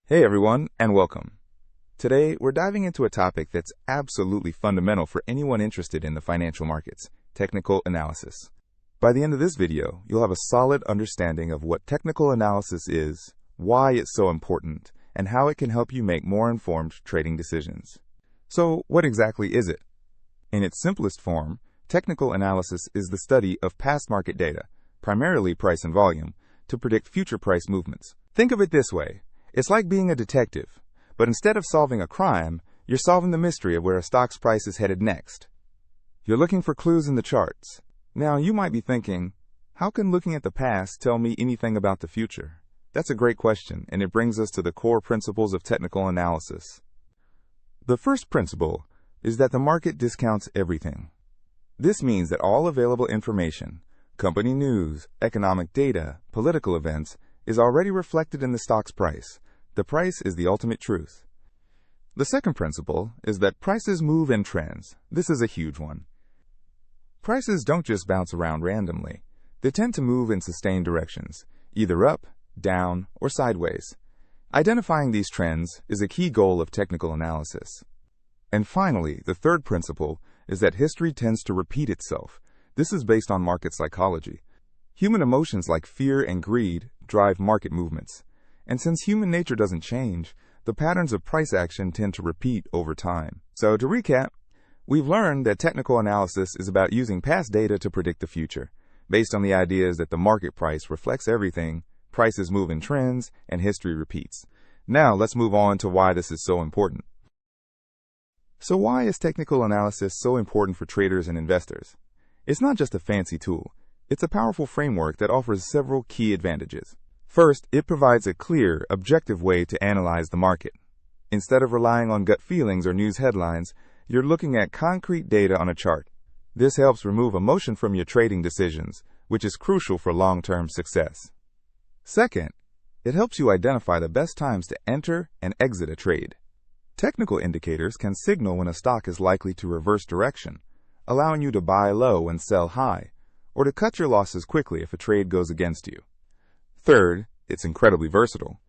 Hey everyone, and welcome. Today, we're diving into a topic that's absolutely fundamental for anyone interested in the financial markets: technical analysis. By the end of this video, you'll have a solid understanding of what technical analysis is, why it's so important, and how it can help you make more informed trading decisions. So, what exactly is it? In its simplest form, technical analysis is the study of past market data, primarily price and volume, to predict future price movements. Think of it this way. It's like being a detective, but instead of solving a crime, you're solving the mystery of where a stock's price is headed next. You're looking for clues in the charts. Now, you might be thinking, how can looking at the past tell me anything about the future? That's a great question, and it brings us to the core principles of technical analysis. The first principle is that the market discounts everything. This means that all available information, company news, economic data, political events, is already reflected in the stock's price. The price is the ultimate truth. The second principle is that prices move in trends. This is a huge one. Prices don't just bounce around randomly. They tend to move in sustained directions, either up, down, or sideways. Identifying these trends is a key goal of technical analysis. And finally, the third principle is that history tends to repeat itself. This is based on market psychology. Human emotions like fear and greed drive market movements. And since human nature doesn't change, the patterns of price action tend to repeat over time. So to recap, we've learned that technical analysis is about using past data to predict the future, based on the ideas that the market price reflects everything, prices move in trends, and history repeats. Now let's move on to why this is so important. So why is technical analysis so important for traders and investors? It's not just a fancy tool. It's a powerful framework that offers several key advantages. First, it provides a clear, objective way to analyze the market. Instead of relying on gut feelings or news headlines, you're looking at concrete data on a chart. This helps remove emotion from your trading decisions, which is crucial for long-term success. Second, it helps you identify the best times to enter and exit a trade. Technical indicators can signal when a stock is likely to reverse direction, allowing you to buy low and sell high, or to cut your losses quickly if a trade goes against you. Third, it's incredibly versatile.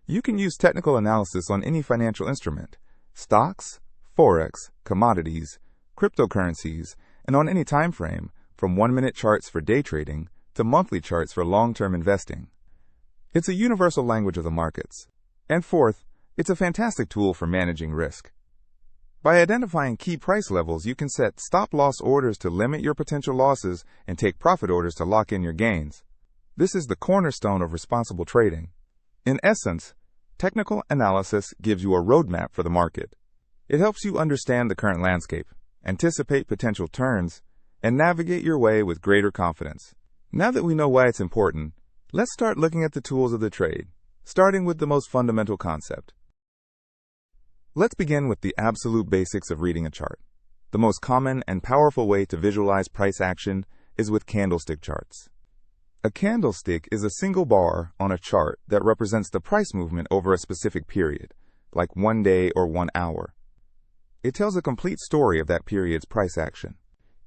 You can use technical analysis on any financial instrument: stocks, forex, commodities, cryptocurrencies, and on any time frame, from 1-minute charts for day trading to monthly charts for long-term investing. It's a universal language of the markets. And fourth, it's a fantastic tool for managing risk. By identifying key price levels, you can set stop-loss orders to limit your potential losses and take profit orders to lock in your gains. This is the cornerstone of responsible trading. In essence, technical analysis gives you a roadmap for the market. It helps you understand the current landscape, anticipate potential turns, and navigate your way with greater confidence. Now that we know why it's important, let's start looking at the tools of the trade, starting with the most fundamental concept. Let's begin with the absolute basics of reading a chart. The most common and powerful way to visualize price action is with candlestick charts. A candlestick is a single bar on a chart that represents the price movement over a specific period, like 1 day or 1 hour. It tells a complete story of that period's price action.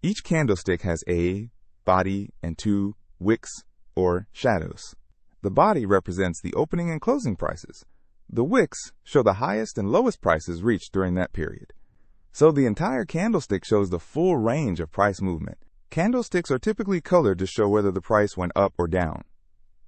Each candlestick has a body and 2 wicks or shadows. The body represents the opening and closing prices. The wicks show the highest and lowest prices reached during that period. So the entire candlestick shows the full range of price movement. Candlesticks are typically colored to show whether the price went up or down.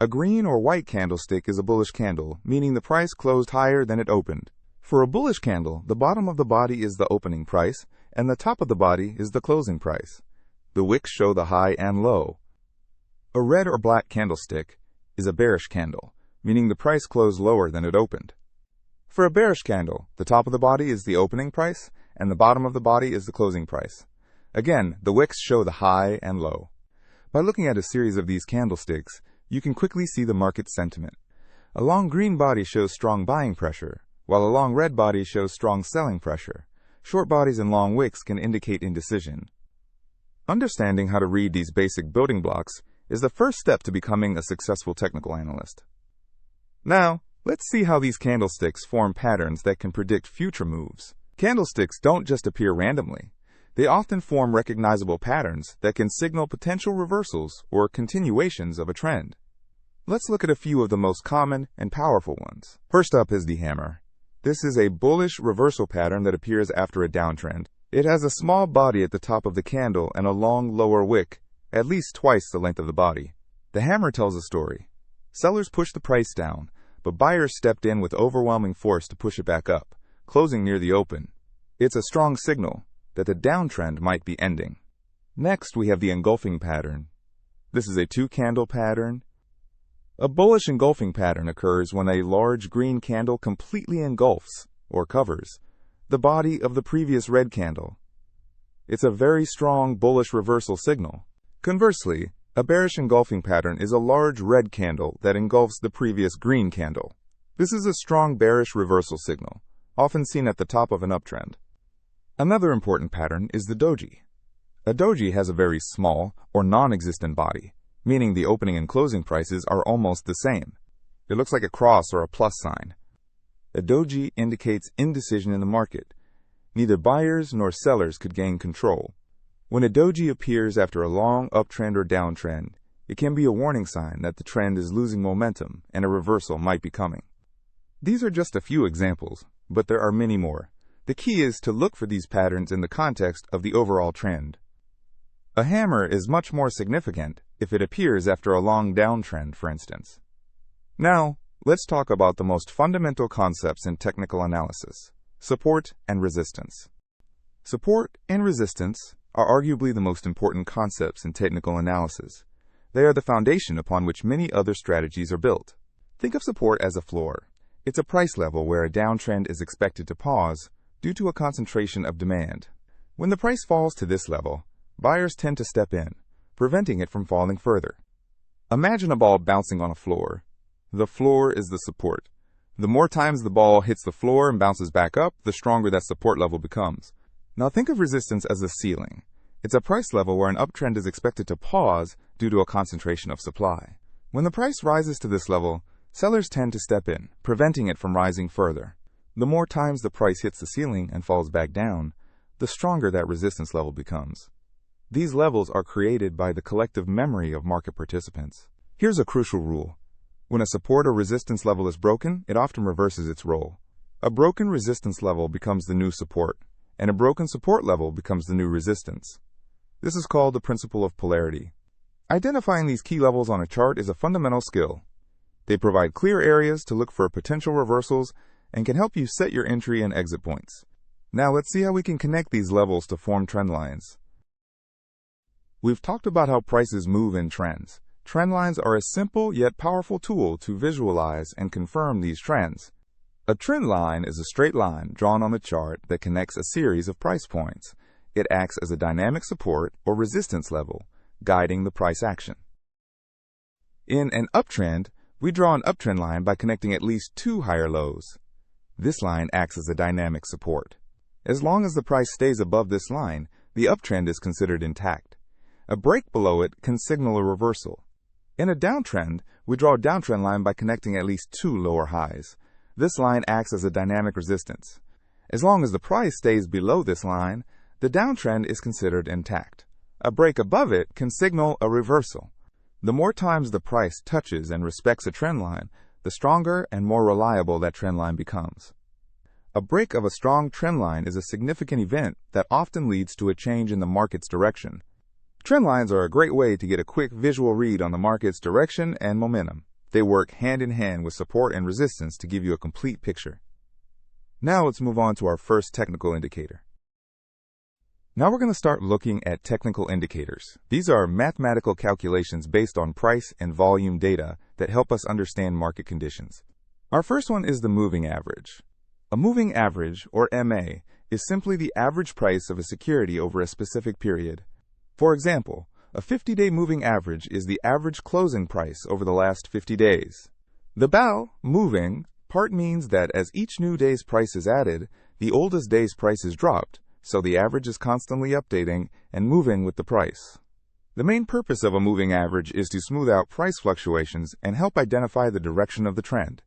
A green or white candlestick is a bullish candle, meaning the price closed higher than it opened. For a bullish candle, the bottom of the body is the opening price, and the top of the body is the closing price. The wicks show the high and low. A red or black candlestick is a bearish candle, meaning the price closed lower than it opened. For a bearish candle, the top of the body is the opening price, and the bottom of the body is the closing price. Again, the wicks show the high and low. By looking at a series of these candlesticks, you can quickly see the market sentiment. A long green body shows strong buying pressure, while a long red body shows strong selling pressure. Short bodies and long wicks can indicate indecision. Understanding how to read these basic building blocks is the first step to becoming a successful technical analyst. Now, let's see how these candlesticks form patterns that can predict future moves. Candlesticks don't just appear randomly. They often form recognizable patterns that can signal potential reversals or continuations of a trend. Let's look at a few of the most common and powerful ones. First up is the hammer. This is a bullish reversal pattern that appears after a downtrend. It has a small body at the top of the candle and a long lower wick, at least twice the length of the body. The hammer tells a story. Sellers pushed the price down, but buyers stepped in with overwhelming force to push it back up, closing near the open. It's a strong signal that the downtrend might be ending. Next, we have the engulfing pattern. This is a two-candle pattern. A bullish engulfing pattern occurs when a large green candle completely engulfs, or covers, the body of the previous red candle. It's a very strong bullish reversal signal. Conversely, a bearish engulfing pattern is a large red candle that engulfs the previous green candle. This is a strong bearish reversal signal, often seen at the top of an uptrend. Another important pattern is the doji. A doji has a very small or non-existent body, meaning the opening and closing prices are almost the same. It looks like a cross or a plus sign. A doji indicates indecision in the market. Neither buyers nor sellers could gain control. When a doji appears after a long uptrend or downtrend, it can be a warning sign that the trend is losing momentum and a reversal might be coming. These are just a few examples, but there are many more. The key is to look for these patterns in the context of the overall trend. A hammer is much more significant if it appears after a long downtrend, for instance. Now, let's talk about the most fundamental concepts in technical analysis: support and resistance. Support and resistance are arguably the most important concepts in technical analysis. They are the foundation upon which many other strategies are built. Think of support as a floor. It's a price level where a downtrend is expected to pause due to a concentration of demand. When the price falls to this level, buyers tend to step in, preventing it from falling further. Imagine a ball bouncing on a floor. The floor is the support. The more times the ball hits the floor and bounces back up, the stronger that support level becomes. Now think of resistance as a ceiling. It's a price level where an uptrend is expected to pause due to a concentration of supply. When the price rises to this level, sellers tend to step in, preventing it from rising further. The more times the price hits the ceiling and falls back down, the stronger that resistance level becomes. These levels are created by the collective memory of market participants. Here's a crucial rule. When a support or resistance level is broken, it often reverses its role. A broken resistance level becomes the new support, and a broken support level becomes the new resistance. This is called the principle of polarity. Identifying these key levels on a chart is a fundamental skill. They provide clear areas to look for potential reversals and can help you set your entry and exit points. Now let's see how we can connect these levels to form trend lines. We've talked about how prices move in trends. Trend lines are a simple yet powerful tool to visualize and confirm these trends. A trend line is a straight line drawn on the chart that connects a series of price points. It acts as a dynamic support or resistance level, guiding the price action. In an uptrend, we draw an uptrend line by connecting at least two higher lows. This line acts as a dynamic support. As long as the price stays above this line, the uptrend is considered intact. A break below it can signal a reversal. In a downtrend, we draw a downtrend line by connecting at least two lower highs. This line acts as a dynamic resistance. As long as the price stays below this line, the downtrend is considered intact. A break above it can signal a reversal. The more times the price touches and respects a trend line, the stronger and more reliable that trend line becomes. A break of a strong trend line is a significant event that often leads to a change in the market's direction. Trend lines are a great way to get a quick visual read on the market's direction and momentum. They work hand in hand with support and resistance to give you a complete picture. Now let's move on to our first technical indicator. Now we're going to start looking at technical indicators. These are mathematical calculations based on price and volume data that help us understand market conditions. Our first one is the moving average. A moving average, or MA, is simply the average price of a security over a specific period. For example, a 50-day moving average is the average closing price over the last 50 days. The BAL, moving, part means that as each new day's price is added, the oldest day's price is dropped, so the average is constantly updating and moving with the price. The main purpose of a moving average is to smooth out price fluctuations and help identify the direction of the trend.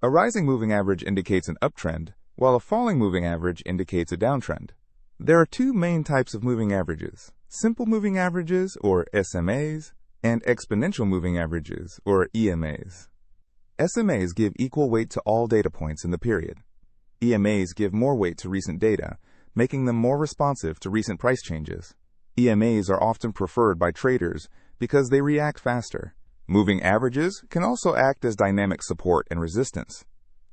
A rising moving average indicates an uptrend, while a falling moving average indicates a downtrend. There are two main types of moving averages: simple moving averages, or SMAs, and exponential moving averages, or EMAs. SMAs give equal weight to all data points in the period. EMAs give more weight to recent data, making them more responsive to recent price changes. EMAs are often preferred by traders because they react faster. Moving averages can also act as dynamic support and resistance.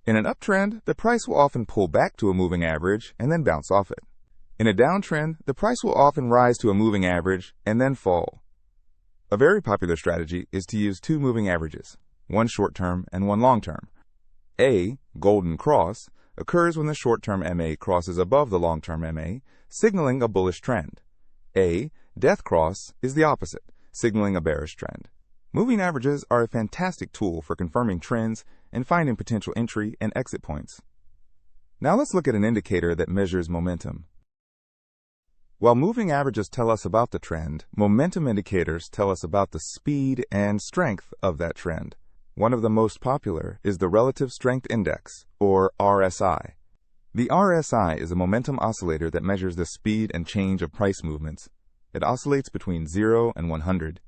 In an uptrend, the price will often pull back to a moving average and then bounce off it. In a downtrend, the price will often rise to a moving average and then fall. A very popular strategy is to use two moving averages, one short-term and one long-term. A, golden cross, occurs when the short-term MA crosses above the long-term MA, signaling a bullish trend. A, death cross, is the opposite, signaling a bearish trend. Moving averages are a fantastic tool for confirming trends and finding potential entry and exit points. Now let's look at an indicator that measures momentum. While moving averages tell us about the trend, momentum indicators tell us about the speed and strength of that trend. One of the most popular is the Relative Strength Index, or RSI. The RSI is a momentum oscillator that measures the speed and change of price movements. It oscillates between 0 and 100.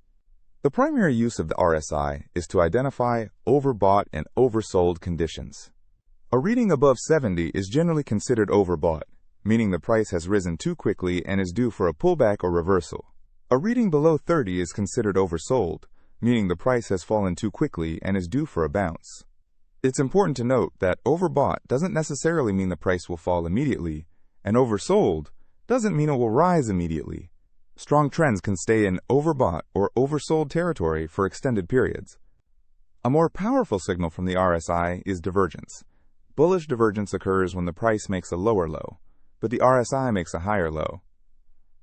The primary use of the RSI is to identify overbought and oversold conditions. A reading above 70 is generally considered overbought, meaning the price has risen too quickly and is due for a pullback or reversal. A reading below 30 is considered oversold, meaning the price has fallen too quickly and is due for a bounce. It's important to note that overbought doesn't necessarily mean the price will fall immediately, and oversold doesn't mean it will rise immediately. Strong trends can stay in overbought or oversold territory for extended periods. A more powerful signal from the RSI is divergence. Bullish divergence occurs when the price makes a lower low, but the RSI makes a higher low.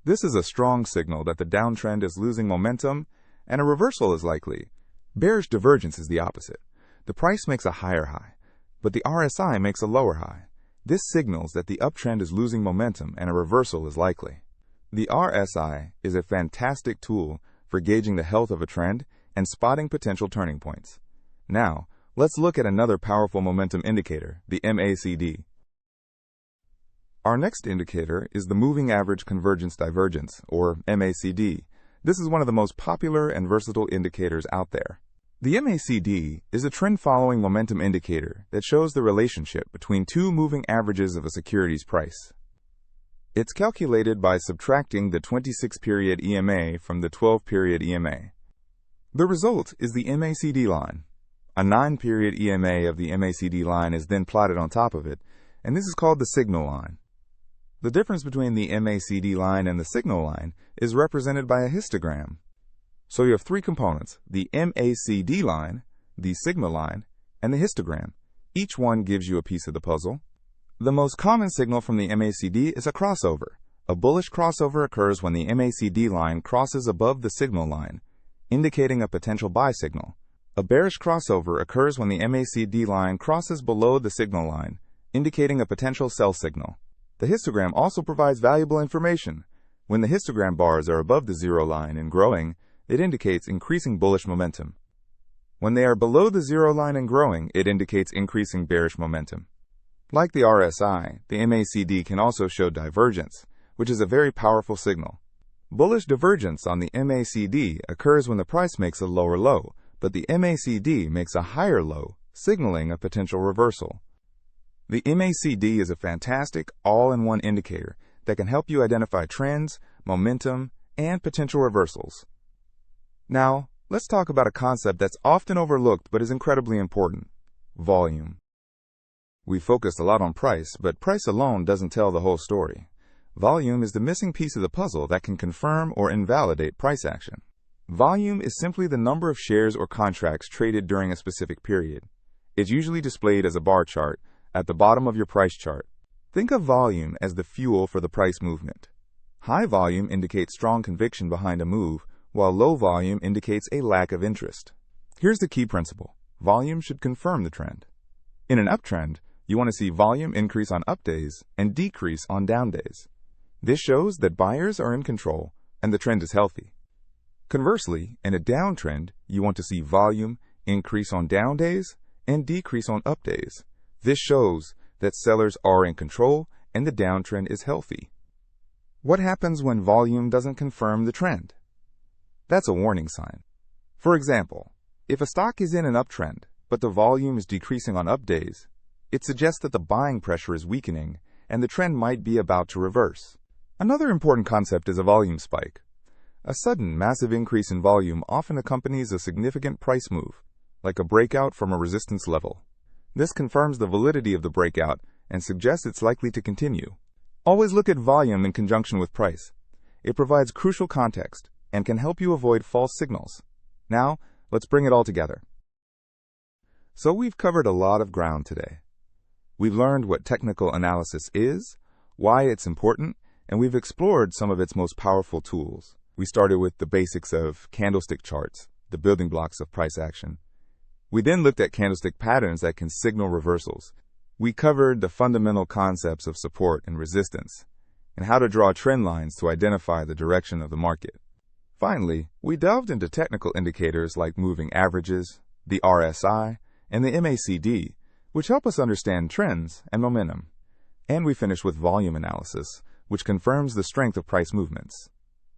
This is a strong signal that the downtrend is losing momentum and a reversal is likely. Bearish divergence is the opposite. The price makes a higher high, but the RSI makes a lower high. This signals that the uptrend is losing momentum and a reversal is likely. The RSI is a fantastic tool for gauging the health of a trend and spotting potential turning points. Now, let's look at another powerful momentum indicator, the MACD. Our next indicator is the Moving Average Convergence Divergence, or MACD. This is one of the most popular and versatile indicators out there. The MACD is a trend-following momentum indicator that shows the relationship between two moving averages of a security's price. It's calculated by subtracting the 26-period EMA from the 12-period EMA. The result is the MACD line. A 9-period EMA of the MACD line is then plotted on top of it, and this is called the signal line. The difference between the MACD line and the signal line is represented by a histogram. So you have three components, the MACD line, the signal line, and the histogram. Each one gives you a piece of the puzzle. The most common signal from the MACD is a crossover. A bullish crossover occurs when the MACD line crosses above the signal line, indicating a potential buy signal. A bearish crossover occurs when the MACD line crosses below the signal line, indicating a potential sell signal. The histogram also provides valuable information. When the histogram bars are above the zero line and growing, it indicates increasing bullish momentum. When they are below the zero line and growing, it indicates increasing bearish momentum. Like the RSI, the MACD can also show divergence, which is a very powerful signal. Bullish divergence on the MACD occurs when the price makes a lower low, but the MACD makes a higher low, signaling a potential reversal. The MACD is a fantastic all-in-one indicator that can help you identify trends, momentum, and potential reversals. Now, let's talk about a concept that's often overlooked but is incredibly important: volume. We focused a lot on price, but price alone doesn't tell the whole story. Volume is the missing piece of the puzzle that can confirm or invalidate price action. Volume is simply the number of shares or contracts traded during a specific period. It's usually displayed as a bar chart at the bottom of your price chart. Think of volume as the fuel for the price movement. High volume indicates strong conviction behind a move, while low volume indicates a lack of interest. Here's the key principle: volume should confirm the trend. In an uptrend, you want to see volume increase on up days and decrease on down days. This shows that buyers are in control and the trend is healthy. Conversely, in a downtrend, you want to see volume increase on down days and decrease on up days. This shows that sellers are in control and the downtrend is healthy. What happens when volume doesn't confirm the trend? That's a warning sign. For example, if a stock is in an uptrend, but the volume is decreasing on up days, it suggests that the buying pressure is weakening and the trend might be about to reverse. Another important concept is a volume spike. A sudden, massive increase in volume often accompanies a significant price move, like a breakout from a resistance level. This confirms the validity of the breakout and suggests it's likely to continue. Always look at volume in conjunction with price. It provides crucial context and can help you avoid false signals. Now, let's bring it all together. So we've covered a lot of ground today. We've learned what technical analysis is, why it's important, and we've explored some of its most powerful tools. We started with the basics of candlestick charts, the building blocks of price action. We then looked at candlestick patterns that can signal reversals. We covered the fundamental concepts of support and resistance, and how to draw trend lines to identify the direction of the market. Finally, we delved into technical indicators like moving averages, the RSI, and the MACD, which help us understand trends and momentum. And we finished with volume analysis, which confirms the strength of price movements.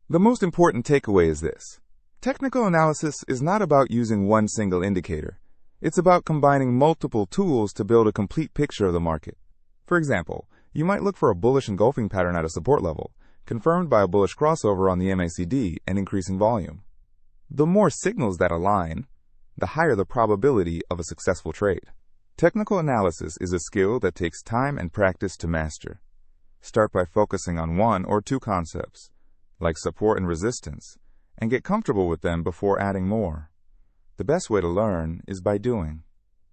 The most important takeaway is this: technical analysis is not about using one single indicator. It's about combining multiple tools to build a complete picture of the market. For example, you might look for a bullish engulfing pattern at a support level, confirmed by a bullish crossover on the MACD and increasing volume. The more signals that align, the higher the probability of a successful trade. Technical analysis is a skill that takes time and practice to master. Start by focusing on one or two concepts, like support and resistance, and get comfortable with them before adding more. The best way to learn is by doing.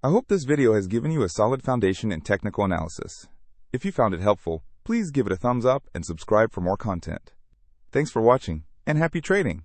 I hope this video has given you a solid foundation in technical analysis. If you found it helpful, please give it a thumbs up and subscribe for more content. Thanks for watching, and happy trading!